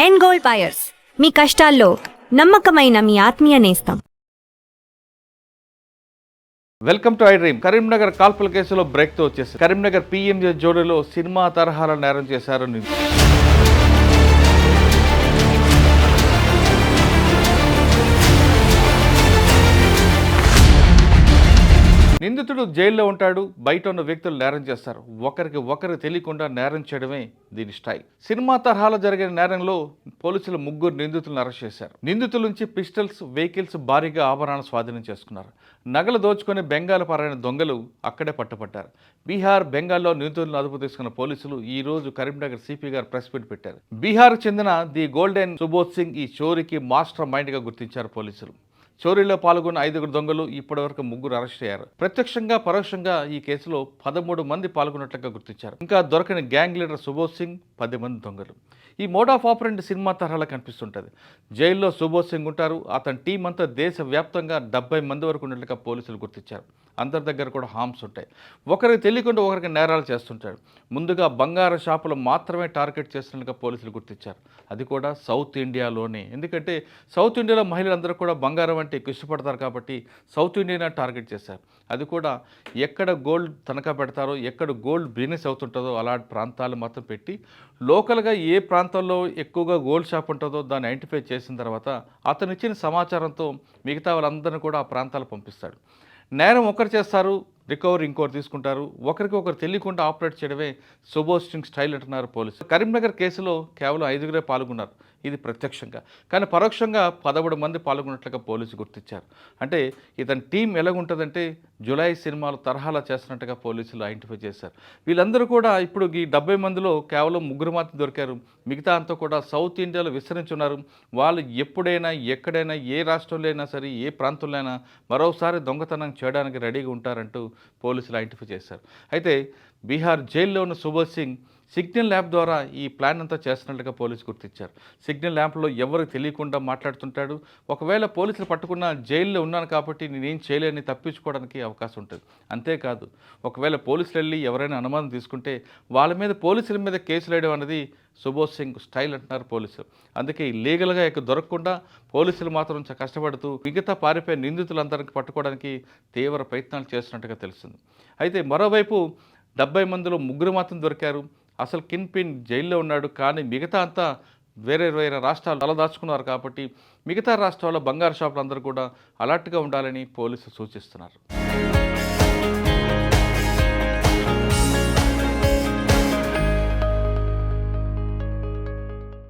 And gold buyers, మీ కష్టాల్లో నమ్మకమైన మీ ఆత్మీయ నేస్తం. Welcome to I dream. Karimnagar కాల్పుల కేసులో బ్రేక్తో వచ్చేసి కరీంనగర్ పీఎంజే జోడీలో సినిమా తరహాల నేరం చేశారు నిందితుడు జైల్లో ఉంటాడు, బయట ఉన్న వ్యక్తులు నేరం చేస్తారు. ఒకరికి తెలియకుండా నేరం చేయడమే దీని స్టైల్. సినిమా తరహాలో జరిగిన నేరంలో పోలీసులు 3 నిందితులను అరెస్ట్ చేశారు. నిందితుల నుంచి పిస్టల్స్, వెహికల్స్, భారీగా ఆభరణాలు స్వాధీనం చేసుకున్నారు. నగలు దోచుకుని బెంగాల్ పారైన దొంగలు అక్కడే పట్టుపట్టారు. బీహార్, బెంగాల్లో నిందితులను అదుపు తీసుకున్న పోలీసులు ఈ రోజు కరీంనగర్ సిపి గారు ప్రెస్ మీట్ పెట్టారు. బీహార్కు చెందిన ది గోల్డెన్ సుబోధ్ సింగ్ ఈ చోరీకి మాస్టర్ మైండ్గా గుర్తించారు పోలీసులు. చోరీలో పాల్గొన్న 5 దొంగలు ఇప్పటివరకు 3 అరెస్ట్ అయ్యారు. ప్రత్యక్షంగా పరోక్షంగా ఈ కేసులో 13 మంది పాల్గొన్నట్లుగా గుర్తించారు. ఇంకా దొరకని గ్యాంగ్ లీడర్ సుబోధ్ సింగ్, 10 మంది దొంగలు. ఈ మోడ్ ఆఫ్ ఆపరెంట్ సినిమా తరహాలో కనిపిస్తుంటుంది. జైల్లో సుబోధ్ సింగ్ ఉంటారు. అతని టీం అంతా దేశవ్యాప్తంగా 70 మంది వరకు ఉన్నట్లుగా పోలీసులు గుర్తించారు. అందరి దగ్గర కూడా హామ్స్ ఉంటాయి. ఒకరికి తెలియకుండా ఒకరికి నేరాలు చేస్తుంటాడు. ముందుగా బంగారు షాపులు మాత్రమే టార్గెట్ చేస్తున్నట్టుగా పోలీసులు గుర్తించారు. అది కూడా సౌత్ ఇండియాలోనే. ఎందుకంటే సౌత్ ఇండియాలో మహిళలందరూ కూడా బంగారం అంటే ఇష్టపడతారు కాబట్టి సౌత్ ఇండియానే టార్గెట్ చేశారు. అది కూడా ఎక్కడ గోల్డ్ తనఖా పెడతారో, ఎక్కడ గోల్డ్ బిజినెస్ అవుతుంటుందో అలాంటి ప్రాంతాలు మాత్రం పెట్టి లోకల్గా ఏ ప్రాంతంలో ఎక్కువగా గోల్డ్ షాప్ ఉంటుందో దాన్ని ఐడెంటిఫై చేసిన తర్వాత అతను ఇచ్చిన సమాచారంతో మిగతా వాళ్ళందరినీ కూడా ఆ ప్రాంతాలు పంపిస్తాడు. నేరం ఒకరు చేస్తారు, రికవరీ ఇంకోరు తీసుకుంటారు. ఒకరికి తెలియకుండా ఆపరేట్ చేయడమే సుబోధ్ సింగ్ స్టైల్ అంటున్నారు పోలీసులు. కరీంనగర్ కేసులో కేవలం 5 పాల్గొన్నారు. ఇది ప్రత్యక్షంగా. కానీ పరోక్షంగా 13 మంది పాల్గొన్నట్లుగా పోలీసులు గుర్తించారు. అంటే ఇతని టీం ఎలాగుంటుందంటే జులై సినిమాలు తరహాలా చేస్తున్నట్టుగా పోలీసులు ఐడెంటిఫై చేశారు. వీళ్ళందరూ కూడా ఇప్పుడు ఈ 70 మందిలో కేవలం 3 మాత్రం దొరికారు. మిగతా అంతా కూడా సౌత్ ఇండియాలో విస్తరించున్నారు. వాళ్ళు ఎప్పుడైనా, ఎక్కడైనా, ఏ రాష్ట్రంలో అయినా సరే, ఏ ప్రాంతంలో అయినా మరోసారి దొంగతనం చేయడానికి రెడీగా ఉంటారంటూ పోలీసులు ఐడెంటిఫై చేశారు. అయితే బీహార్ జైల్లో ఉన్న సుబోధ్ సింగ్ సిగ్నల్ ల్యాంప్ ద్వారా ఈ ప్లాన్ అంతా చేస్తున్నట్టుగా పోలీసులు గుర్తించారు. సిగ్నల్ ల్యాంప్లో ఎవరికి తెలియకుండా మాట్లాడుతుంటాడు. ఒకవేళ పోలీసులు పట్టుకున్న జైల్లో ఉన్నాను కాబట్టి నేనేం చేయలేని తప్పించుకోవడానికి అవకాశం ఉంటుంది. అంతేకాదు ఒకవేళ పోలీసులు వెళ్ళి ఎవరైనా అనుమానం తీసుకుంటే వాళ్ళ మీద, పోలీసుల మీద కేసులు వేయడం అనేది సుబోధ్ సింగ్ స్టైల్ అంటున్నారు పోలీసులు. అందుకే లీగల్గా దొరకకుండా పోలీసులు మాత్రం కష్టపడుతూ మిగతా పారిపోయే నిందితులందరికీ పట్టుకోవడానికి తీవ్ర ప్రయత్నాలు చేస్తున్నట్టుగా తెలుస్తుంది. అయితే మరోవైపు 70 మందిలో 3 మాత్రం దొరికారు. అసలు కిన్ పిన్ జైల్లో ఉన్నాడు. కానీ మిగతా అంతా వేరే రాష్ట్రాలు తలదాచుకున్నారు కాబట్టి మిగతా రాష్ట్రాల్లో బంగారు షాపులు అందరూ కూడా అలర్ట్గా ఉండాలని పోలీసులు సూచిస్తున్నారు.